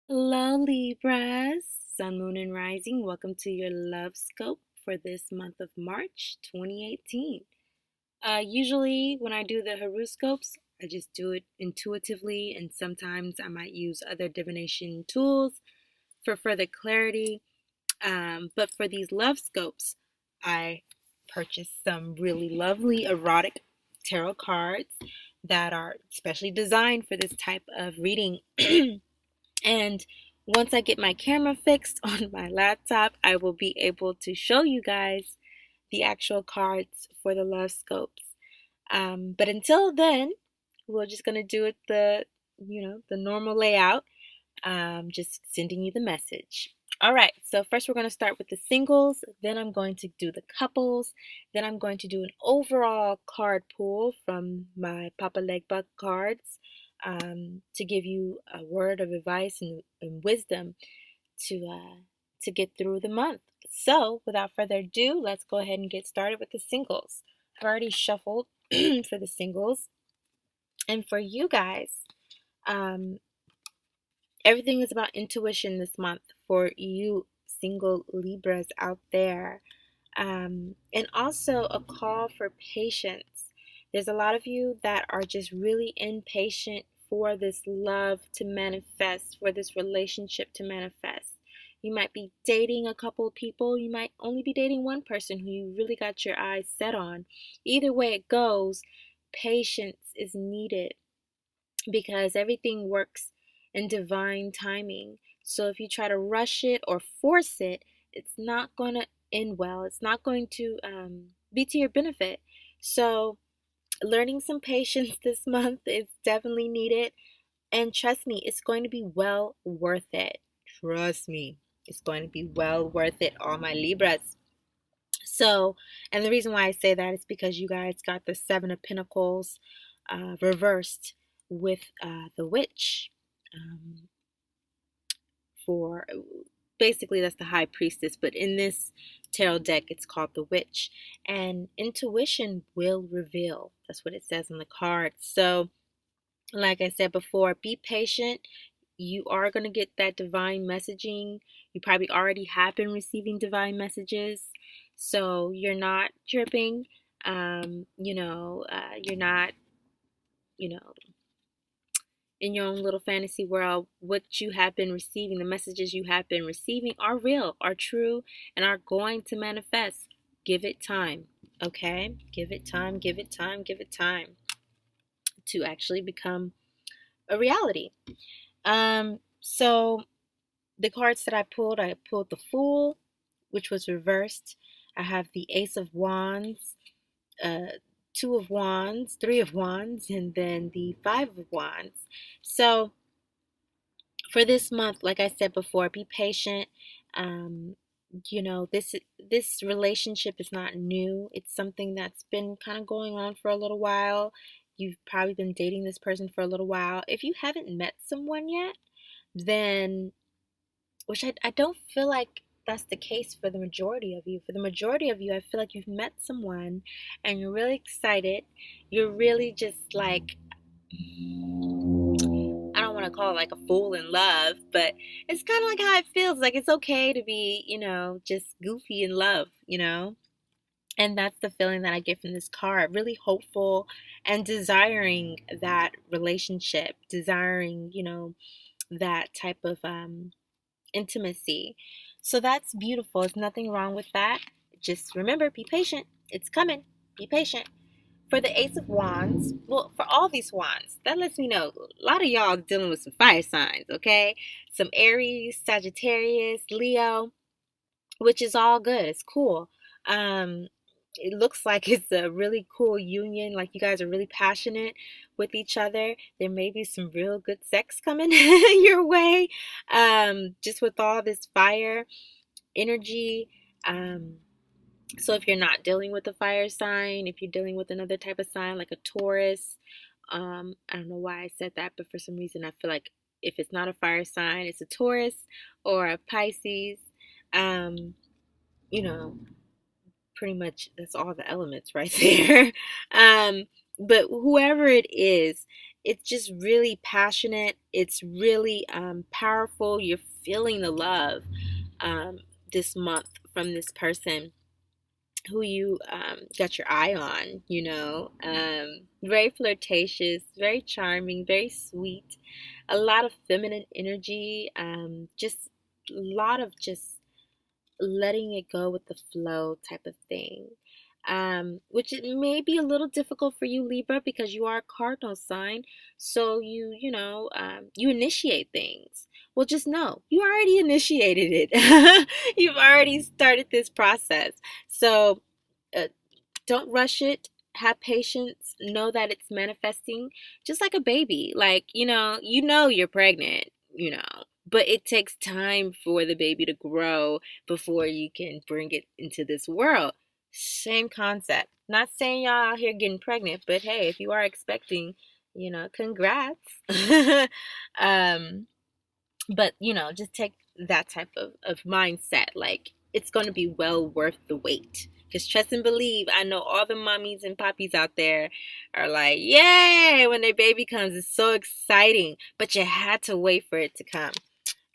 Hello, Libras, Sun, Moon, and Rising. Welcome to your Lovescope for this month of March 2018. Usually, when I do the horoscopes, I just do it intuitively, and sometimes I might use other divination tools for further clarity. But for these Lovescopes, I purchased some really lovely erotic tarot cards that are specially designed for this type of reading. And once I get my camera fixed on my laptop, I will be able to show you guys the actual cards for the love scopes. But until then, we're just gonna do it the normal layout. Just sending you the message. All right, so first we're going to start with the singles, then I'm going to do the couples, then I'm going to do an overall card pool from my Papa Legba cards to give you a word of advice and wisdom to get through the month. So, without further ado, let's go ahead and get started with the singles. I've already shuffled for the singles, and for you guys, um, everything is about intuition this month for you single Libras out there. And also a call for patience. There's a lot of you that are just really impatient for this love to manifest, for this relationship to manifest. You might be dating a couple of people. You might only be dating one person who you really got your eyes set on. Either way it goes, patience is needed because everything works in divine timing. So if you try to rush it or force it, it's not going to end well. It's not going to be to your benefit. So learning some patience this month is definitely needed. And trust me, it's going to be well worth it. Trust me, it's going to be well worth it, all my Libras. So, and the reason why I say that is because you guys got the Seven of Pentacles reversed with the Witch. Um, for basically, that's the High Priestess, but in this tarot deck, it's called the Witch. And intuition will reveal. That's what it says on the card. So, like I said before, be patient. You are going to get that divine messaging. You probably already have been receiving divine messages. So you're not tripping. You're not, you know, in your own little fantasy world. What you have been receiving, the messages you have been receiving are real, are true, and are going to manifest. Give it time, okay? Give it time, give it time, give it time to actually become a reality. So the cards that I pulled the Fool, which was reversed. I have the Ace of Wands, Two of Wands, Three of Wands, and then the Five of Wands. So for this month, like I said before, be patient. Um, this relationship is not new. It's something that's been kind of going on for a little while. You've probably been dating this person for a little while. If you haven't met someone yet, then which I don't feel like that's the case for the majority of you. For the majority of you, I feel like you've met someone and you're really excited. You're really just like, I don't want to call it like a fool in love, but it's kind of like how it feels. Like it's okay to be, just goofy in love. And that's the feeling that I get from this card. Really hopeful and desiring that relationship, desiring, that type of intimacy. So that's beautiful. There's nothing wrong with that. Just remember, be patient. It's coming. Be patient. For the Ace of Wands, well, for all these wands, that lets me know a lot of y'all dealing with some fire signs, okay? Some Aries, Sagittarius, Leo, which is all good. It's cool. It looks like it's a really cool union. Like you guys are really passionate with each other. There may be some real good sex coming your way. Just with all this fire energy. So if you're not dealing with a fire sign, if you're dealing with another type of sign like a Taurus, I don't know why I said that, but for some reason I feel like if it's not a fire sign, it's a Taurus or a Pisces. Um, you know, pretty much that's all the elements right there. But whoever it is, it's just really passionate. It's really powerful. You're feeling the love this month from this person who you got your eye on, you know. Very flirtatious, very charming, very sweet, a lot of feminine energy, just a lot of just letting it go with the flow type of thing. Which it may be a little difficult for you, Libra, because you are a cardinal sign. So you initiate things. Well, just know you already initiated it. You've already started this process. So uh, don't rush it. Have patience. Know that it's manifesting just like a baby. Like, you're pregnant, but it takes time for the baby to grow before you can bring it into this world. Same concept. Not saying y'all out here getting pregnant, but hey, if you are expecting, congrats. um, but just take that type of mindset. Like, it's going to be well worth the wait. Because trust and believe, I know all the mommies and poppies out there are like, yay, when their baby comes, it's so exciting. But you had to wait for it to come.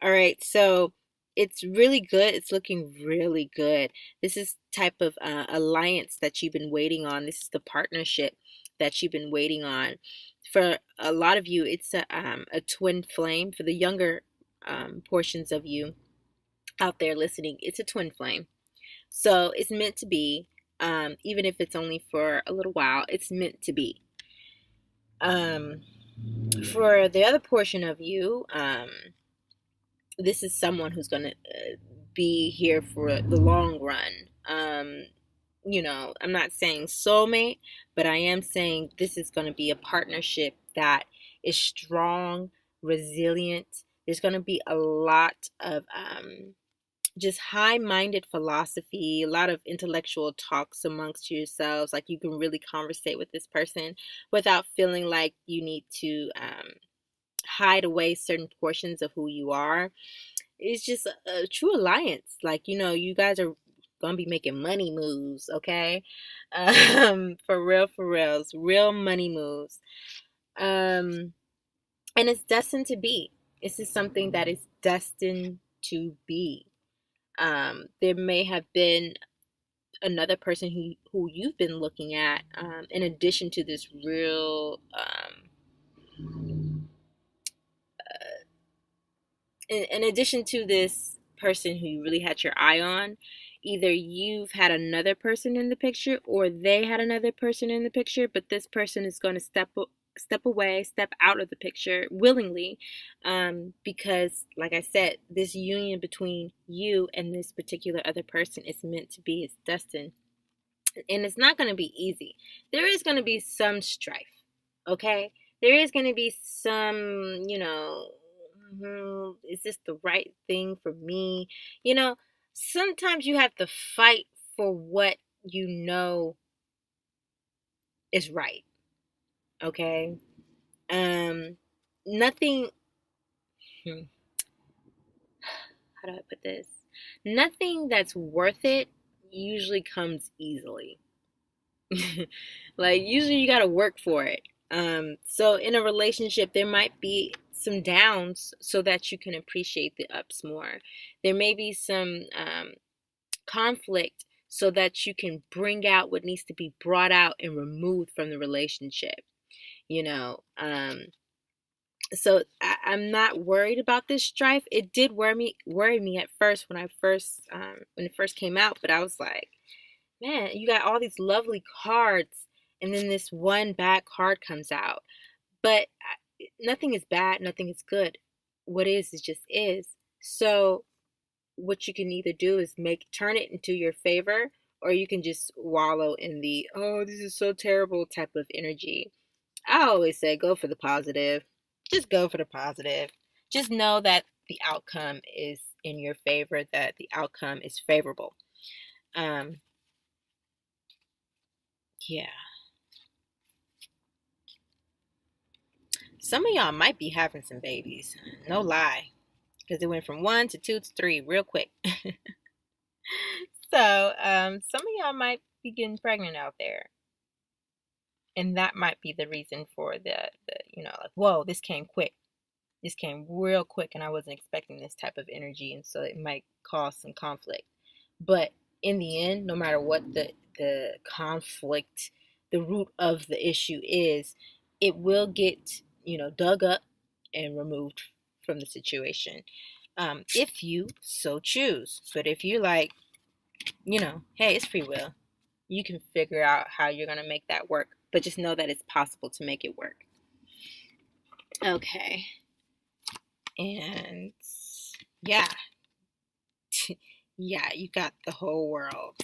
All right, so it's really good. It's looking really good. This is type of alliance that you've been waiting on. This is the partnership that you've been waiting on. For a lot of you, it's a twin flame. For the younger portions of you out there listening, it's a twin flame. So it's meant to be, even if it's only for a little while, it's meant to be. For the other portion of you, this is someone who's going to be here for the long run. I'm not saying soulmate, but I am saying this is going to be a partnership that is strong, resilient. There's going to be a lot of just high-minded philosophy, a lot of intellectual talks amongst yourselves. Like, you can really conversate with this person without feeling like you need to hide away certain portions of who you are. It's just a true alliance. Like, you guys are gonna be making money moves, okay? For real, for reals, real money moves. And it's destined to be. This is something that is destined to be. There may have been another person who you've been looking at, in addition to this real in addition to this person who you really had your eye on. Either you've had another person in the picture, or they had another person in the picture, but this person is going to step away, step out of the picture willingly, because, like I said, this union between you and this particular other person is meant to be. It's destined, and it's not going to be easy. There is going to be some strife, okay? There is going to be some, is this the right thing for me? Sometimes you have to fight for what you know is right, okay? Nothing, how do I put this? Nothing that's worth it usually comes easily. Like, usually you got to work for it. So in a relationship, there might be some downs so that you can appreciate the ups more. There may be some conflict so that you can bring out what needs to be brought out and removed from the relationship. So I'm not worried about this strife. It did worry me at first when it first came out, but I was like, man, you got all these lovely cards, and then this one bad card comes out. But nothing is bad, nothing is good. What is just is. So what you can either do is turn it into your favor, or you can just wallow in the, oh, this is so terrible type of energy. I always say go for the positive. Just go for the positive. Just know that the outcome is in your favor, that the outcome is favorable. Yeah. Some of y'all might be having some babies. No lie. Because it went from 1 to 2 to 3 real quick. So, some of y'all might be getting pregnant out there. And that might be the reason for the like, whoa, this came quick. This came real quick, and I wasn't expecting this type of energy, and so it might cause some conflict. But in the end, no matter what the conflict, the root of the issue is, it will get, dug up and removed from the situation, if you so choose. But if you're like, hey, it's free will, you can figure out how you're going to make that work. But just know that it's possible to make it work. Okay. And yeah. Yeah, you got the whole world.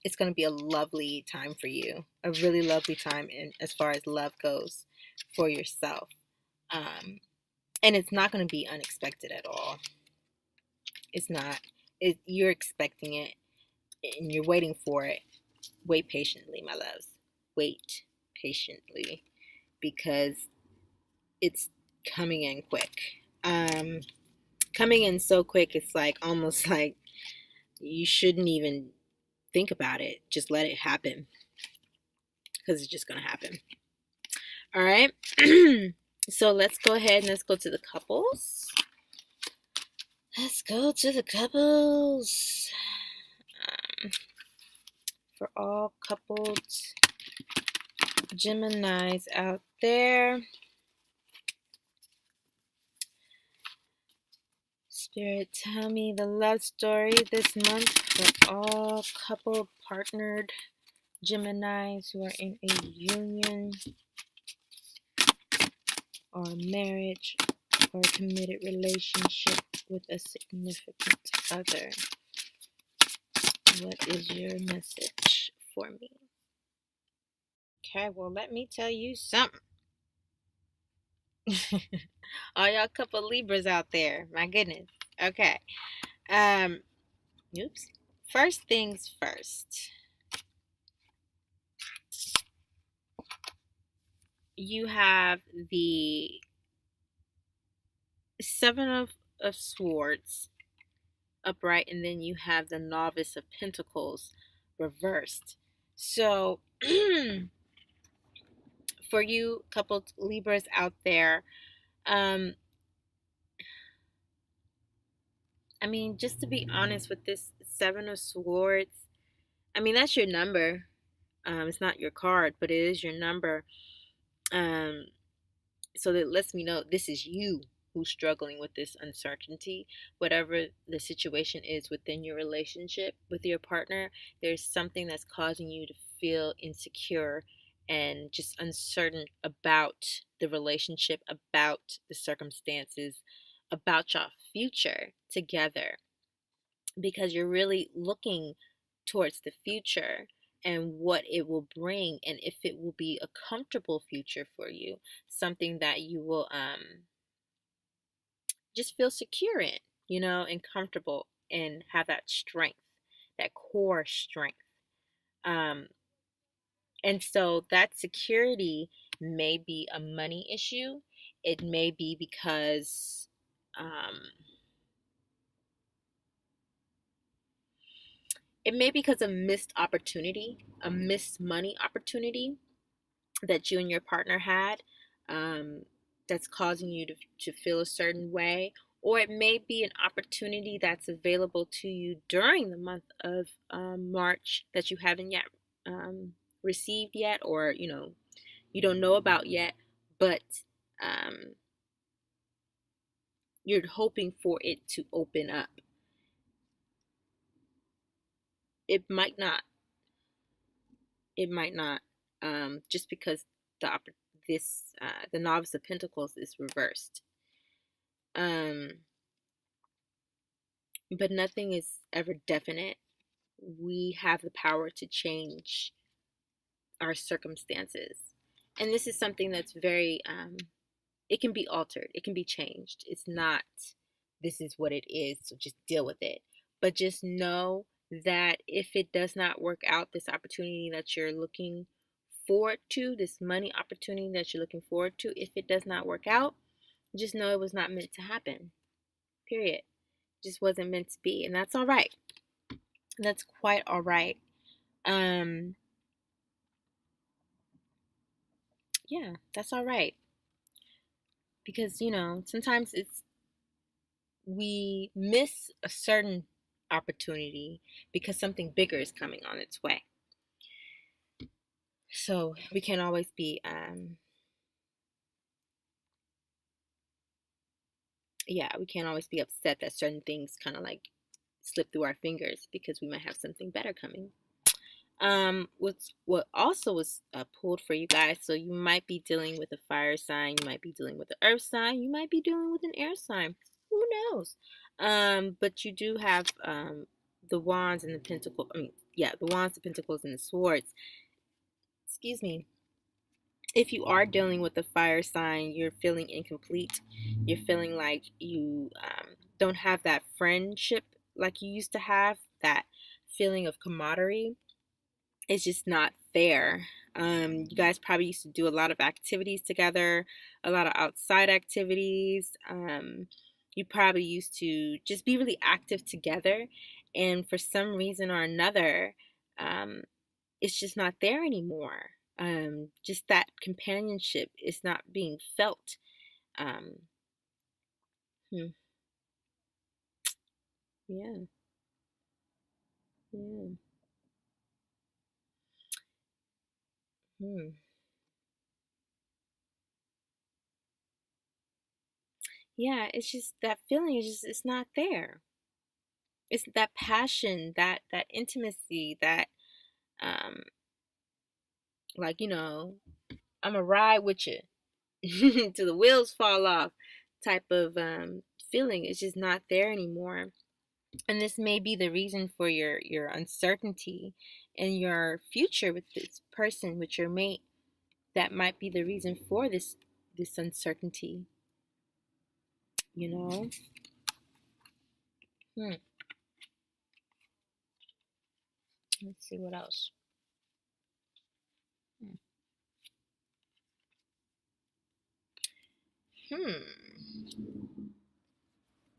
It's going to be a lovely time for you. A really lovely time as far as love goes for yourself. And it's not going to be unexpected at all. It's not. You're expecting it and you're waiting for it. Wait patiently, my loves. Wait patiently, because it's coming in quick. Coming in so quick, it's like almost like you shouldn't even think about it. Just let it happen, because it's just going to happen. All right. So let's go ahead and let's go to the couples. Let's go to the couples. For all coupled Geminis out there, Spirit, tell me the love story this month for all coupled, partnered Geminis who are in a union or marriage or a committed relationship with a significant other. What is your message for me? Okay, well, let me tell you something. All y'all couple Libras out there, my goodness. Okay. Oops. First things first. You have the Seven of Swords upright, and then you have the Novice of Pentacles reversed. So for you coupled Libras out there, I mean, just to be honest with this Seven of Swords, I mean, that's your number. It's not your card, but it is your number. So that lets me know this is you who's struggling with this uncertainty. Whatever the situation is within your relationship with your partner, there's something that's causing you to feel insecure and just uncertain about the relationship, about the circumstances, about your future together, because you're really looking towards the future and what it will bring, and if it will be a comfortable future for you, something that you will just feel secure in, and comfortable, and have that strength, that core strength. And so that security may be a money issue. It may be because of missed opportunity, a missed money opportunity that you and your partner had, that's causing you to feel a certain way. Or it may be an opportunity that's available to you during the month of March that you haven't yet received yet, or you don't know about yet, but you're hoping for it to open up. It might not. Just because the Novice of Pentacles is reversed. But nothing is ever definite. We have the power to change our circumstances, and this is something that's very it can be altered, it can be changed. It's not, this is what it is, so just deal with it. But just know that if it does not work out, this opportunity that you're looking forward to, this money opportunity that you're looking forward to, if it does not work out, just know it was not meant to happen. Period. Just wasn't meant to be, and that's all right. That's quite all right. yeah, that's all right. Because, sometimes we miss a certain opportunity because something bigger is coming on its way. So we can't always be, yeah, we can't always be upset that certain things kind of like slip through our fingers because we might have something better coming. What also was pulled for you guys, so you might be dealing with a fire sign, you might be dealing with an earth sign, you might be dealing with an air sign. Who knows? But you do have the wands and the pentacle. I mean, yeah, the wands, the pentacles, and the swords. Excuse me. If you are dealing with a fire sign, you're feeling incomplete. You're feeling like you don't have that friendship like you used to have. That feeling of camaraderie. It's just not there. You guys probably used to do a lot of activities together, a lot of outside activities. You probably used to just be really active together. And for some reason or another, um, it's just not there anymore. Just that companionship is not being felt. Um, hmm, yeah, yeah, hmm. Yeah, it's just that feeling is just it's not there. It's that passion, that intimacy, that um like, I'm a ride with you till the wheels fall off type of feeling. It's just not there anymore. And this may be the reason for your uncertainty in your future with this person, with your mate. That might be the reason for this uncertainty, you know? Hmm. Let's see what else. Hmm.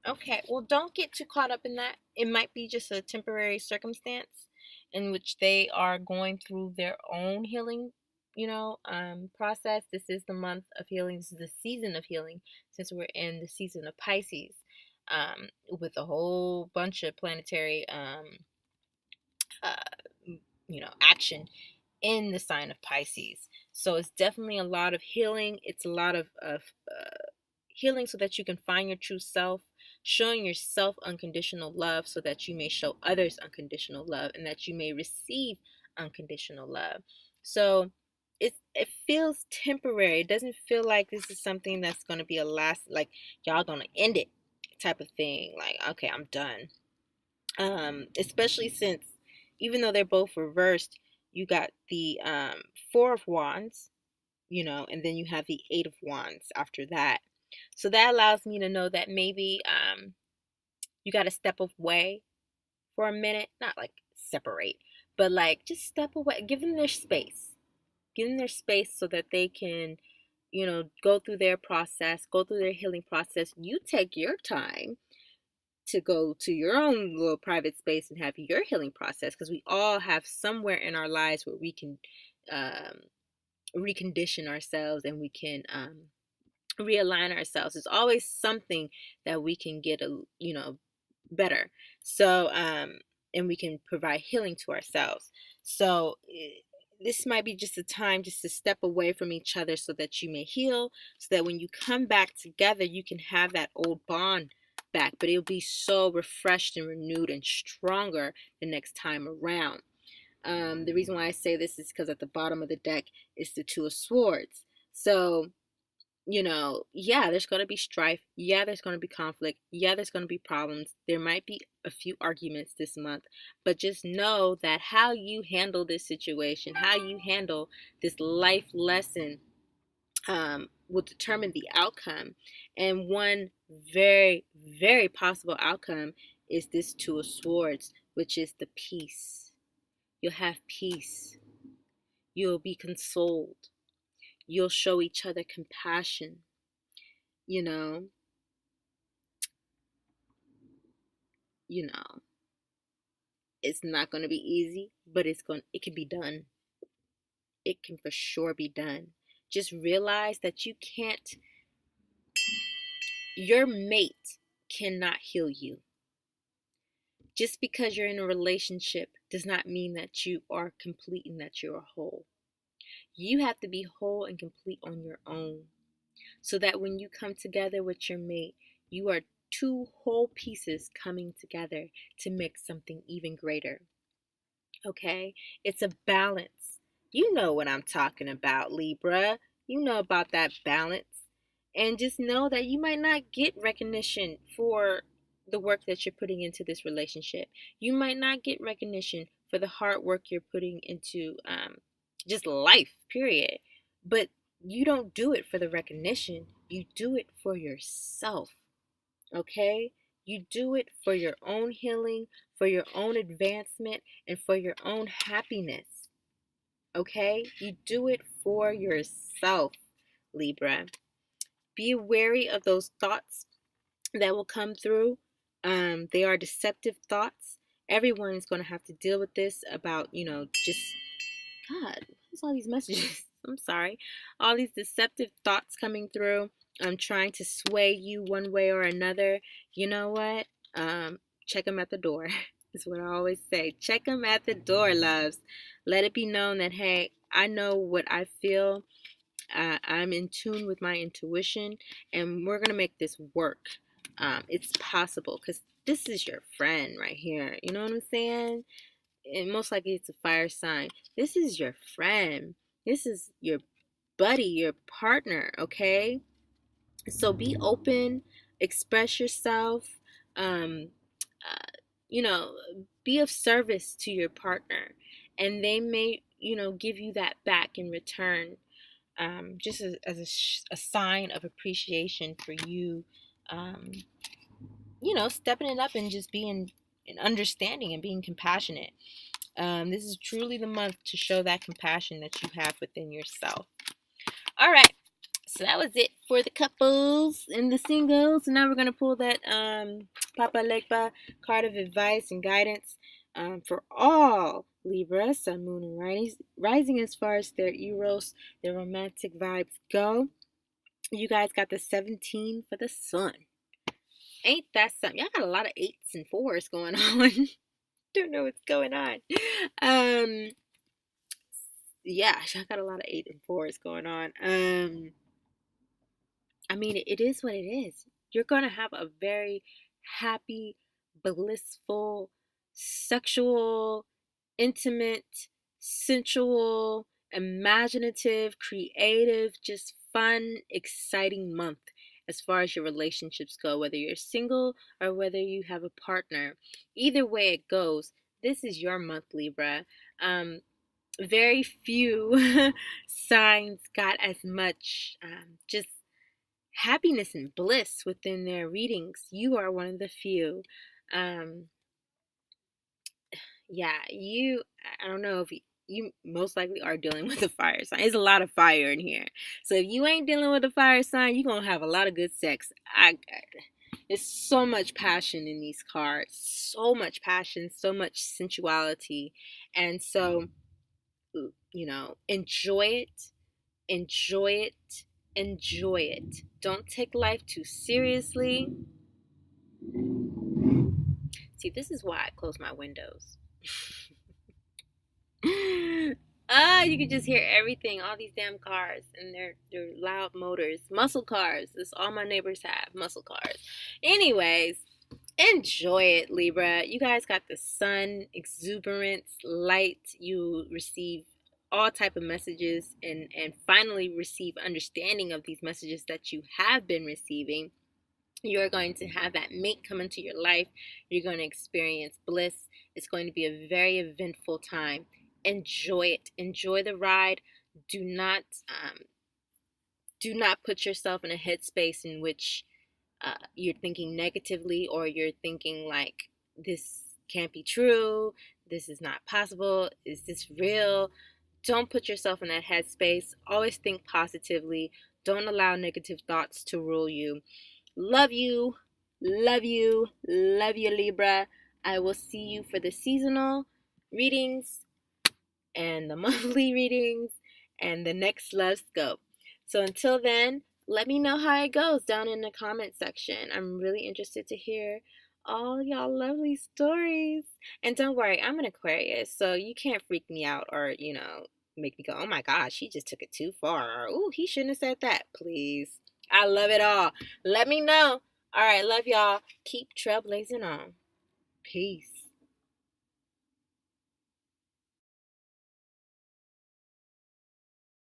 Okay, well, don't get too caught up in that. It might be just a temporary circumstance in which they are going through their own healing, process. This is the month of healing. This is the season of healing since we're in the season of Pisces, with a whole bunch of planetary, uh, action in the sign of Pisces. So it's definitely a lot of healing. It's a lot of healing so that you can find your true self, showing yourself unconditional love so that you may show others unconditional love and that you may receive unconditional love. So it feels temporary. It doesn't feel like this is something that's going to be a last, like y'all going to end it type of thing. Like, okay, I'm done. Especially since even though they're both reversed, you got the Four of Wands, and then you have the Eight of Wands after that. So that allows me to know that maybe you got to step away for a minute, not like separate, but like just step away, give them their space. Give them their space so that they can, go through their process, go through their healing process. You take your time to go to your own little private space and have your healing process because we all have somewhere in our lives where we can um, recondition ourselves and we can realign ourselves. There's always something that we can get better. So and we can provide healing to ourselves. So this might be just a time just to step away from each other so that you may heal, so that when you come back together you can have that old bond back, but it'll be so refreshed and renewed and stronger the next time around. The reason why I say this is because at the bottom of the deck is the Two of Swords. So yeah, there's going to be strife. Yeah, there's going to be conflict. Yeah, there's going to be problems. There might be a few arguments this month, but just know that how you handle this situation, how you handle this life lesson, will determine the outcome. And one very, very possible outcome is this Two of Swords, which is the peace. You'll have peace. You'll be consoled. You'll show each other compassion. You know, you know, it's not going to be easy, but it can be done. It can for sure be done. just realize that your mate cannot heal you. Just because you're in a relationship does not mean that you are complete and that you're whole. You have to be whole and complete on your own, so that when you come together with your mate, you are two whole pieces coming together to make something even greater. Okay? It's a balance. You know what I'm talking about, Libra. You know about that balance. And just know that you might not get recognition for the work that you're putting into this relationship. You might not get recognition for the hard work you're putting into just life, period. But you don't do it for the recognition. You do it for yourself. Okay? You do it for your own healing, for your own advancement, and for your own happiness. Okay? You do it for yourself, Libra. Be wary of those thoughts that will come through. They are deceptive thoughts. Everyone is going to have to deal with this about, just, God, what's all these messages? I'm sorry. All these deceptive thoughts coming through. Trying to sway you one way or another. You know what? Check them at the door. That's what I always say. Check them at the door, loves. Let it be known that, hey, I know what I feel. I'm in tune with my intuition, and we're going to make this work. It's possible, because this is your friend right here. You know what I'm saying? And most likely it's a fire sign. This is your friend. This is your buddy, your partner, okay? So be open, express yourself, um, you know, be of service to your partner, and they may, give you that back in return, just as a sign of appreciation for you, stepping it up and just being and understanding and being compassionate. This is truly the month to show that compassion that you have within yourself. All right. So that was it for the couples and the singles. So now we're going to pull that Papa Legba card of advice and guidance for all Libra, Sun, Moon, and rising as far as their Eros, their romantic vibes go. You guys got the 17 for the Sun. Ain't that something? Y'all got a lot of 8s and 4s going on. Don't know what's going on. Yeah, y'all got a lot of 8 and 4s going on. I mean, it is what it is. You're going to have a very happy, blissful, sexual, intimate, sensual, imaginative, creative, just fun, exciting month as far as your relationships go, whether you're single or whether you have a partner. Either way it goes, this is your month, Libra. Very few signs got as much just happiness and bliss within their readings. You are one of the few. I don't know if you most likely are dealing with a fire sign. There's a lot of fire in here. So if you ain't dealing with a fire sign, you're going to have a lot of good sex. There's so much passion in these cards. So much passion, so much sensuality. And so, enjoy it. Enjoy it. Enjoy it. Don't take life too seriously. See, this is why I close my windows. You can just hear everything, all these damn cars and their loud motors. Muscle cars. That's all my neighbors have, muscle cars. Anyways, enjoy it, Libra. You guys got the sun, exuberance, light. You receive all type of messages and finally receive understanding of these messages that you have been receiving. You're going to have that mate come into your life. You're going to experience bliss. It's going to be a very eventful time. Enjoy it. Enjoy the ride. Do not put yourself in a headspace in which you're thinking negatively, or you're thinking like, this can't be true. This is not possible. Is this real? Don't put yourself in that headspace. Always think positively. Don't allow negative thoughts to rule you. Love you. Love you. Love you, Libra. I will see you for the seasonal readings and the monthly readings and the next Lovescope. So until then, let me know how it goes down in the comment section. I'm really interested to hear all y'all lovely stories. And don't worry, I'm an Aquarius, so you can't freak me out or, make me go, oh my gosh, she just took it too far. Or, ooh, he shouldn't have said that. Please. I love it all. Let me know. All right, love y'all. Keep trailblazing on. Peace.